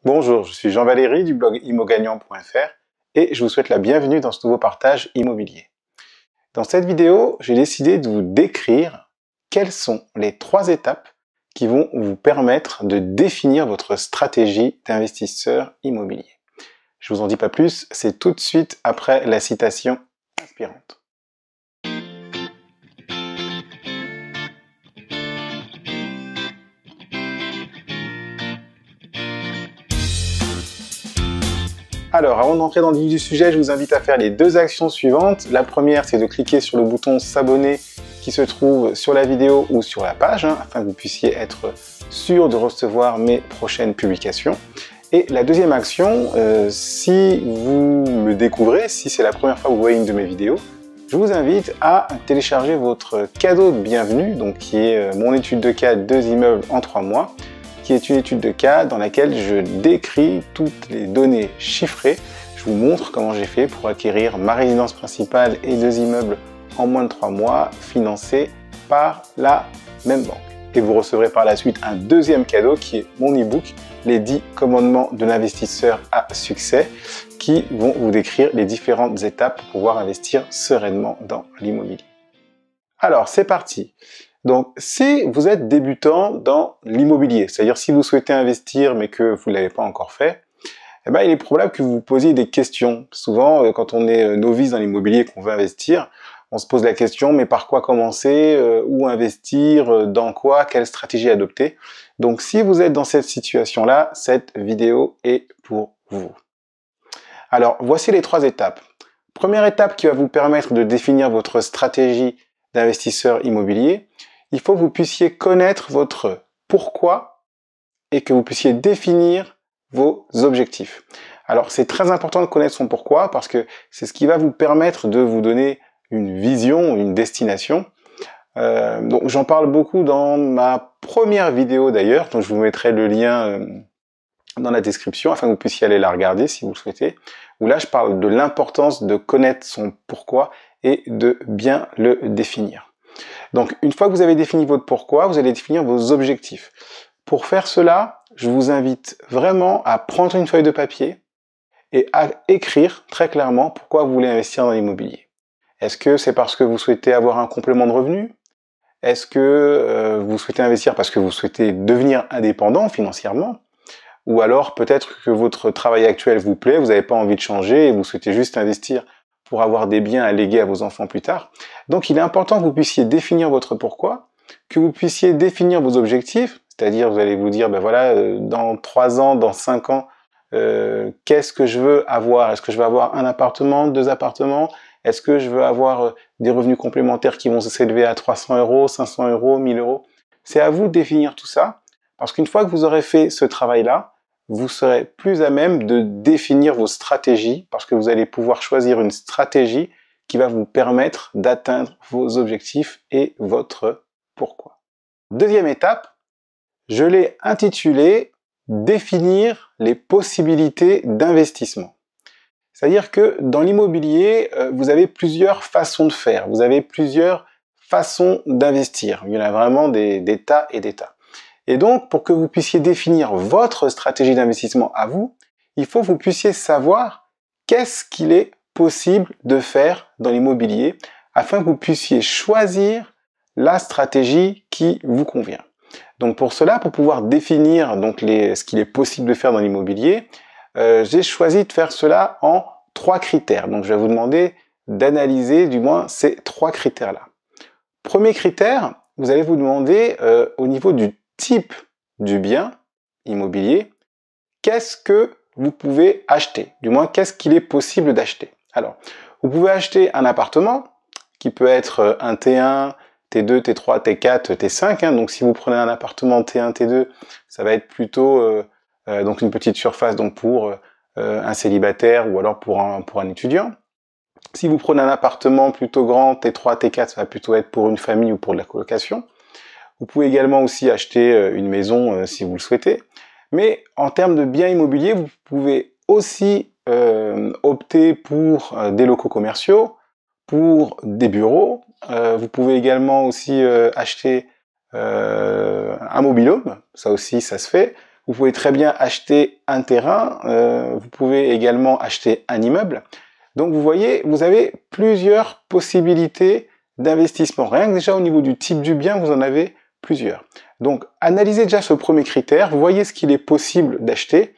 Bonjour, je suis Jean-Valéry du blog immogagnant.fr et je vous souhaite la bienvenue dans ce nouveau partage immobilier. Dans cette vidéo, j'ai décidé de vous décrire quelles sont les 3 étapes qui vont vous permettre de définir votre stratégie d'investisseur immobilier. Je vous en dis pas plus, c'est tout de suite après la citation inspirante. Alors, avant d'entrer dans le vif du sujet, je vous invite à faire les 2 actions suivantes. La première, c'est de cliquer sur le bouton s'abonner qui se trouve sur la vidéo ou sur la page, afin que vous puissiez être sûr de recevoir mes prochaines publications. Et la deuxième action, si vous me découvrez, si c'est la première fois que vous voyez une de mes vidéos, je vous invite à télécharger votre cadeau de bienvenue, donc qui est mon étude de cas 2 immeubles en 3 mois, qui est une étude de cas dans laquelle je décris toutes les données chiffrées. Je vous montre comment j'ai fait pour acquérir ma résidence principale et 2 immeubles en moins de 3 mois, financés par la même banque. Et vous recevrez par la suite un deuxième cadeau qui est mon e-book, les 10 commandements de l'investisseur à succès, qui vont vous décrire les différentes étapes pour pouvoir investir sereinement dans l'immobilier. Alors, c'est parti. Donc, si vous êtes débutant dans l'immobilier, c'est-à-dire si vous souhaitez investir mais que vous ne l'avez pas encore fait, eh ben, il est probable que vous vous posiez des questions. Souvent, quand on est novice dans l'immobilier et qu'on veut investir, on se pose la question, mais par quoi commencer, où investir, dans quoi, quelle stratégie adopter. Donc, si vous êtes dans cette situation-là, cette vidéo est pour vous. Alors, voici les 3 étapes. Première étape qui va vous permettre de définir votre stratégie d'investisseur immobilier. Il faut que vous puissiez connaître votre pourquoi et que vous puissiez définir vos objectifs. Alors, c'est très important de connaître son pourquoi parce que c'est ce qui va vous permettre de vous donner une vision, une destination. Donc, j'en parle beaucoup dans ma première vidéo d'ailleurs, donc je vous mettrai le lien dans la description afin que vous puissiez aller la regarder si vous le souhaitez, où là je parle de l'importance de connaître son pourquoi et de bien le définir. Donc, une fois que vous avez défini votre pourquoi, vous allez définir vos objectifs. Pour faire cela, je vous invite vraiment à prendre une feuille de papier et à écrire très clairement pourquoi vous voulez investir dans l'immobilier. Est-ce que c'est parce que vous souhaitez avoir un complément de revenus? Est-ce que vous souhaitez investir parce que vous souhaitez devenir indépendant financièrement? Ou alors peut-être que votre travail actuel vous plaît, vous n'avez pas envie de changer et vous souhaitez juste investir pour avoir des biens à léguer à vos enfants plus tard. Donc il est important que vous puissiez définir votre pourquoi, que vous puissiez définir vos objectifs, c'est-à-dire vous allez vous dire, ben voilà, dans 3 ans, dans 5 ans, qu'est-ce que je veux avoir? Est-ce que je veux avoir un appartement, 2 appartements? Est-ce que je veux avoir des revenus complémentaires qui vont s'élever à 300 €, 500 €, 1000 €? C'est à vous de définir tout ça, parce qu'une fois que vous aurez fait ce travail-là, vous serez plus à même de définir vos stratégies parce que vous allez pouvoir choisir une stratégie qui va vous permettre d'atteindre vos objectifs et votre pourquoi. Deuxième étape, je l'ai intitulée « Définir les possibilités d'investissement ». C'est-à-dire que dans l'immobilier, vous avez plusieurs façons de faire, vous avez plusieurs façons d'investir. Il y en a vraiment des tas et des tas. Et donc, pour que vous puissiez définir votre stratégie d'investissement à vous, il faut que vous puissiez savoir qu'est-ce qu'il est possible de faire dans l'immobilier afin que vous puissiez choisir la stratégie qui vous convient. Donc pour cela, pour pouvoir définir donc ce qu'il est possible de faire dans l'immobilier, j'ai choisi de faire cela en 3 critères. Donc je vais vous demander d'analyser du moins ces 3 critères-là. Premier critère, vous allez vous demander au niveau du type du bien immobilier, qu'est-ce que vous pouvez acheter? Du moins, qu'est-ce qu'il est possible d'acheter? Alors, vous pouvez acheter un appartement qui peut être un T1, T2, T3, T4, T5. Donc, si vous prenez un appartement T1, T2, ça va être plutôt donc une petite surface donc pour un célibataire ou alors pour un étudiant. Si vous prenez un appartement plutôt grand, T3, T4, ça va plutôt être pour une famille ou pour de la colocation. Vous pouvez également aussi acheter une maison si vous le souhaitez. Mais en termes de biens immobiliers, vous pouvez aussi opter pour des locaux commerciaux, pour des bureaux. Vous pouvez également aussi acheter un mobil-home, ça aussi ça se fait. Vous pouvez très bien acheter un terrain, vous pouvez également acheter un immeuble. Donc vous voyez, vous avez plusieurs possibilités d'investissement. Rien que déjà au niveau du type du bien, vous en avez plusieurs. Donc analysez déjà ce premier critère, voyez ce qu'il est possible d'acheter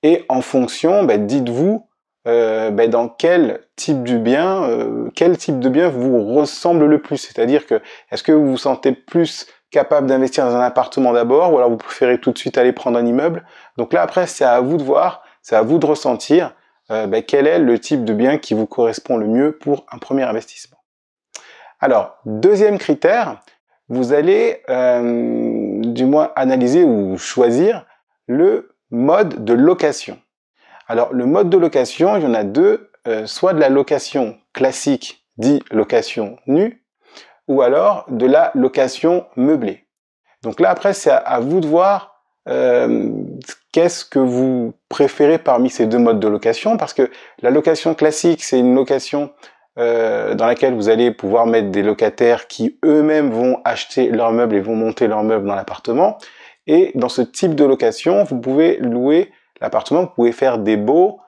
et en fonction, dites-vous dans quel type de bien vous ressemble le plus. C'est-à-dire que est-ce que vous vous sentez plus capable d'investir dans un appartement d'abord ou alors vous préférez tout de suite aller prendre un immeuble. Donc là après c'est à vous de voir, c'est à vous de ressentir quel est le type de bien qui vous correspond le mieux pour un premier investissement. Alors, deuxième critère, vous allez du moins analyser ou choisir le mode de location. Alors, le mode de location, il y en a deux, soit de la location classique, dit location nue, ou alors de la location meublée. Donc là, après, c'est à vous de voir qu'est-ce que vous préférez parmi ces deux modes de location, parce que la location classique, c'est une location dans laquelle vous allez pouvoir mettre des locataires qui eux-mêmes vont acheter leurs meubles et vont monter leurs meubles dans l'appartement. Et dans ce type de location, vous pouvez louer l'appartement, vous pouvez faire des baux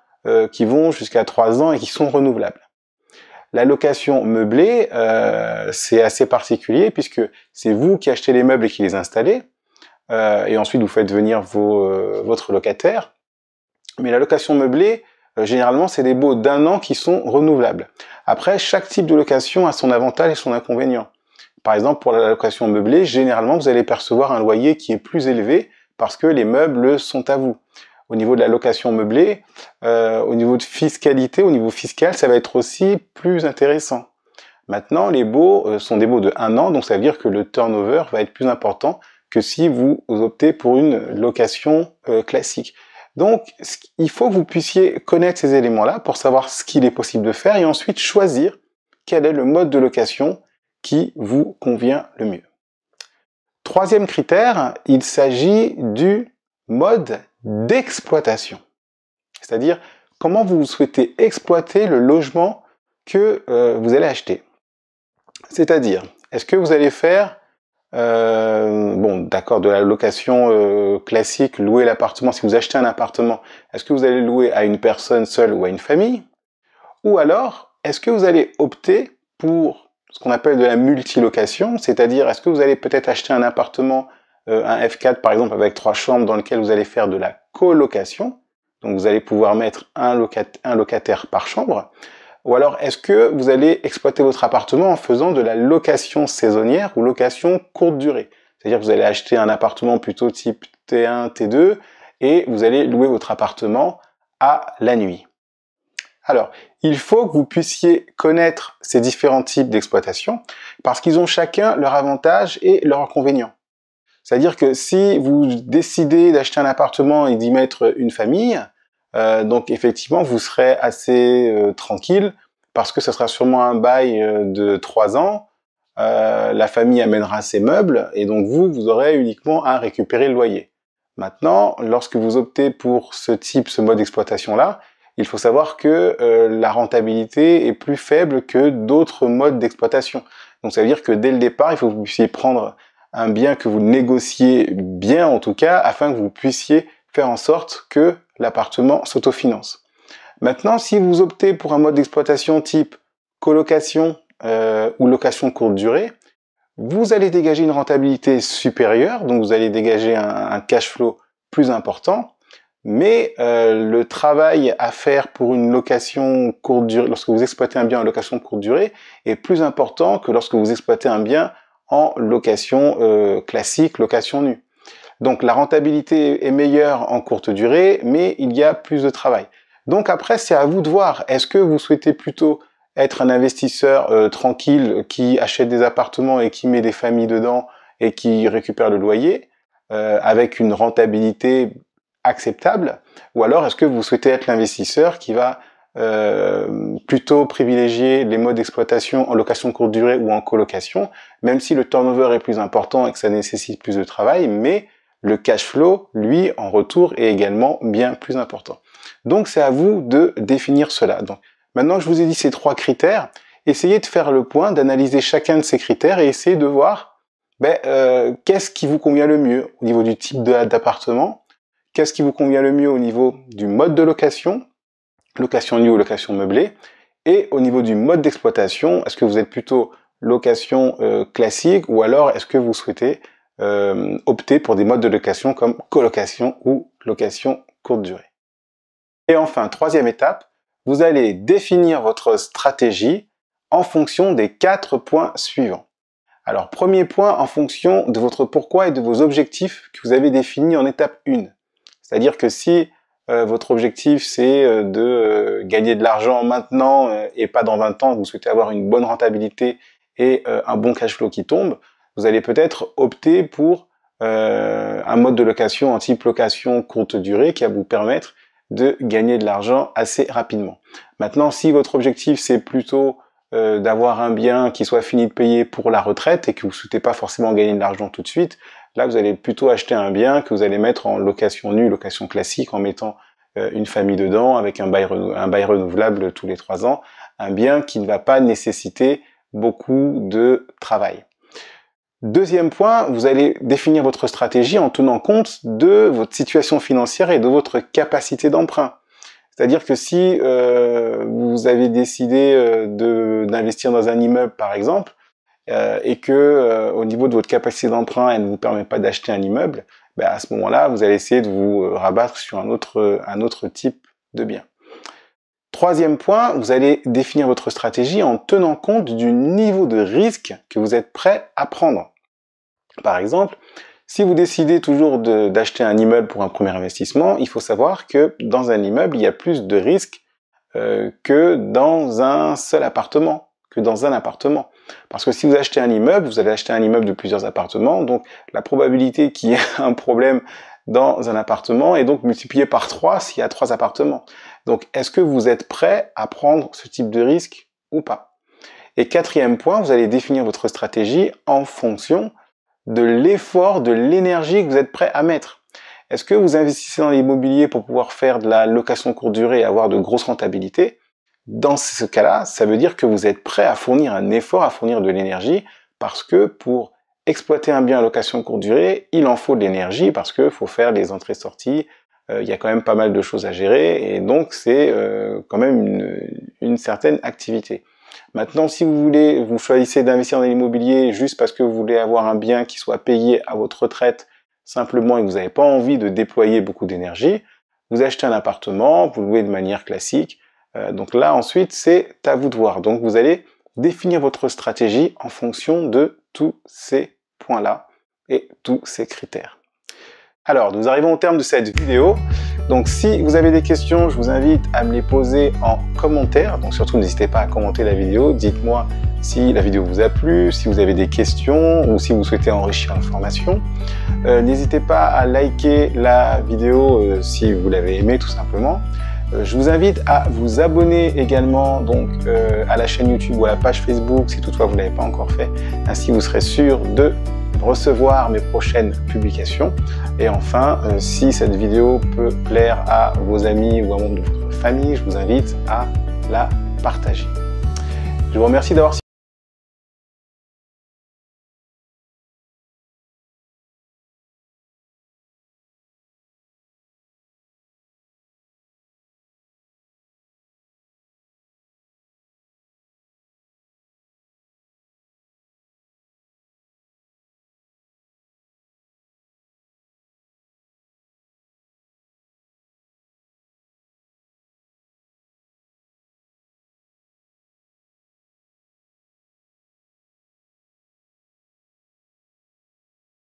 qui vont jusqu'à 3 ans et qui sont renouvelables. La location meublée, c'est assez particulier puisque c'est vous qui achetez les meubles et qui les installez. Et ensuite vous faites venir votre locataire. Mais la location meublée, généralement, c'est des baux d'1 an qui sont renouvelables. Après, chaque type de location a son avantage et son inconvénient. Par exemple, pour la location meublée, généralement, vous allez percevoir un loyer qui est plus élevé parce que les meubles sont à vous. Au niveau de la location meublée, au niveau de fiscalité, au niveau fiscal, ça va être aussi plus intéressant. Maintenant, les baux sont des baux de 1 an, donc ça veut dire que le turnover va être plus important que si vous optez pour une location classique. Donc, il faut que vous puissiez connaître ces éléments-là pour savoir ce qu'il est possible de faire et ensuite choisir quel est le mode de location qui vous convient le mieux. Troisième critère, il s'agit du mode d'exploitation. C'est-à-dire, comment vous souhaitez exploiter le logement que vous allez acheter. C'est-à-dire, est-ce que vous allez faire d'accord, de la location classique, louer l'appartement, si vous achetez un appartement, est-ce que vous allez louer à une personne seule ou à une famille? Ou alors, est-ce que vous allez opter pour ce qu'on appelle de la multilocation, c'est-à-dire est-ce que vous allez peut-être acheter un appartement, un F4 par exemple avec 3 chambres dans lequel vous allez faire de la colocation, donc vous allez pouvoir mettre un locataire par chambre. Ou alors, est-ce que vous allez exploiter votre appartement en faisant de la location saisonnière ou location courte durée? C'est-à-dire que vous allez acheter un appartement plutôt type T1, T2 et vous allez louer votre appartement à la nuit. Alors, il faut que vous puissiez connaître ces différents types d'exploitation parce qu'ils ont chacun leur avantage et leur inconvénient. C'est-à-dire que si vous décidez d'acheter un appartement et d'y mettre une famille, donc effectivement, vous serez assez tranquille parce que ce sera sûrement un bail de 3 ans. La famille amènera ses meubles et donc vous aurez uniquement à récupérer le loyer. Maintenant, lorsque vous optez pour ce mode d'exploitation-là, il faut savoir que la rentabilité est plus faible que d'autres modes d'exploitation. Donc ça veut dire que dès le départ, il faut que vous puissiez prendre un bien que vous négociez bien en tout cas, afin que vous puissiez faire en sorte que l'appartement s'autofinance. Maintenant, si vous optez pour un mode d'exploitation type colocation ou location courte durée, vous allez dégager une rentabilité supérieure, donc vous allez dégager un cash flow plus important, mais le travail à faire pour une location courte durée, lorsque vous exploitez un bien en location courte durée, est plus important que lorsque vous exploitez un bien en location classique, location nue. Donc la rentabilité est meilleure en courte durée, mais il y a plus de travail. Donc après, c'est à vous de voir. Est-ce que vous souhaitez plutôt être un investisseur tranquille qui achète des appartements et qui met des familles dedans et qui récupère le loyer avec une rentabilité acceptable? Ou alors est-ce que vous souhaitez être l'investisseur qui va plutôt privilégier les modes d'exploitation en location courte durée ou en colocation, même si le turnover est plus important et que ça nécessite plus de travail, mais le cash flow, lui, en retour, est également bien plus important. Donc, c'est à vous de définir cela. Donc, maintenant que je vous ai dit ces 3 critères, essayez de faire le point, d'analyser chacun de ces critères et essayez de voir qu'est-ce qui vous convient le mieux au niveau du type d'appartement, qu'est-ce qui vous convient le mieux au niveau du mode de location, location nue ou location meublée, et au niveau du mode d'exploitation, est-ce que vous êtes plutôt location classique ou alors est-ce que vous souhaitez opter pour des modes de location comme colocation ou location courte durée. Et enfin, troisième étape, vous allez définir votre stratégie en fonction des 4 points suivants. Alors, premier point, en fonction de votre pourquoi et de vos objectifs que vous avez définis en étape 1. C'est-à-dire que si votre objectif c'est de gagner de l'argent maintenant et pas dans 20 ans, vous souhaitez avoir une bonne rentabilité et un bon cash flow qui tombe, vous allez peut-être opter pour un mode de location en type location courte durée qui va vous permettre de gagner de l'argent assez rapidement. Maintenant, si votre objectif c'est plutôt d'avoir un bien qui soit fini de payer pour la retraite et que vous ne souhaitez pas forcément gagner de l'argent tout de suite, là vous allez plutôt acheter un bien que vous allez mettre en location nue, location classique, en mettant une famille dedans avec un bail renouvelable tous les 3 ans, un bien qui ne va pas nécessiter beaucoup de travail. Deuxième point, vous allez définir votre stratégie en tenant compte de votre situation financière et de votre capacité d'emprunt. C'est-à-dire que si vous avez décidé d'investir dans un immeuble, par exemple, et que au niveau de votre capacité d'emprunt, elle ne vous permet pas d'acheter un immeuble, ben à ce moment-là, vous allez essayer de vous rabattre sur un autre type de bien. Troisième point, vous allez définir votre stratégie en tenant compte du niveau de risque que vous êtes prêt à prendre. Par exemple, si vous décidez toujours d'acheter un immeuble pour un premier investissement, il faut savoir que dans un immeuble, il y a plus de risques que dans un seul appartement, Parce que si vous achetez un immeuble, vous allez acheter un immeuble de plusieurs appartements, donc la probabilité qu'il y ait un problème dans un appartement est donc multipliée par 3 s'il y a 3 appartements. Donc, est-ce que vous êtes prêt à prendre ce type de risque ou pas? Et quatrième point, vous allez définir votre stratégie en fonction de l'effort, de l'énergie que vous êtes prêt à mettre. Est-ce que vous investissez dans l'immobilier pour pouvoir faire de la location courte durée et avoir de grosses rentabilités? Dans ce cas-là, ça veut dire que vous êtes prêt à fournir un effort, à fournir de l'énergie, parce que pour exploiter un bien à location courte durée, il en faut de l'énergie, parce qu'il faut faire les entrées-sorties, il y a quand même pas mal de choses à gérer, et donc c'est quand même une certaine activité. Maintenant, si vous choisissez d'investir dans l'immobilier juste parce que vous voulez avoir un bien qui soit payé à votre retraite simplement et que vous n'avez pas envie de déployer beaucoup d'énergie, vous achetez un appartement, vous louez de manière classique. Donc là, ensuite, c'est à vous de voir. Donc vous allez définir votre stratégie en fonction de tous ces points-là et tous ces critères. Alors, nous arrivons au terme de cette vidéo. Donc si vous avez des questions, je vous invite à me les poser en commentaire. Donc surtout, n'hésitez pas à commenter la vidéo. Dites-moi si la vidéo vous a plu, si vous avez des questions ou si vous souhaitez enrichir l'information. N'hésitez pas à liker la vidéo si vous l'avez aimée tout simplement. Je vous invite à vous abonner également donc à la chaîne YouTube ou à la page Facebook si toutefois vous ne l'avez pas encore fait. Ainsi vous serez sûr de recevoir mes prochaines publications. Et enfin, si cette vidéo peut plaire à vos amis ou à un membre de votre famille, je vous invite à la partager. Je vous remercie d'avoir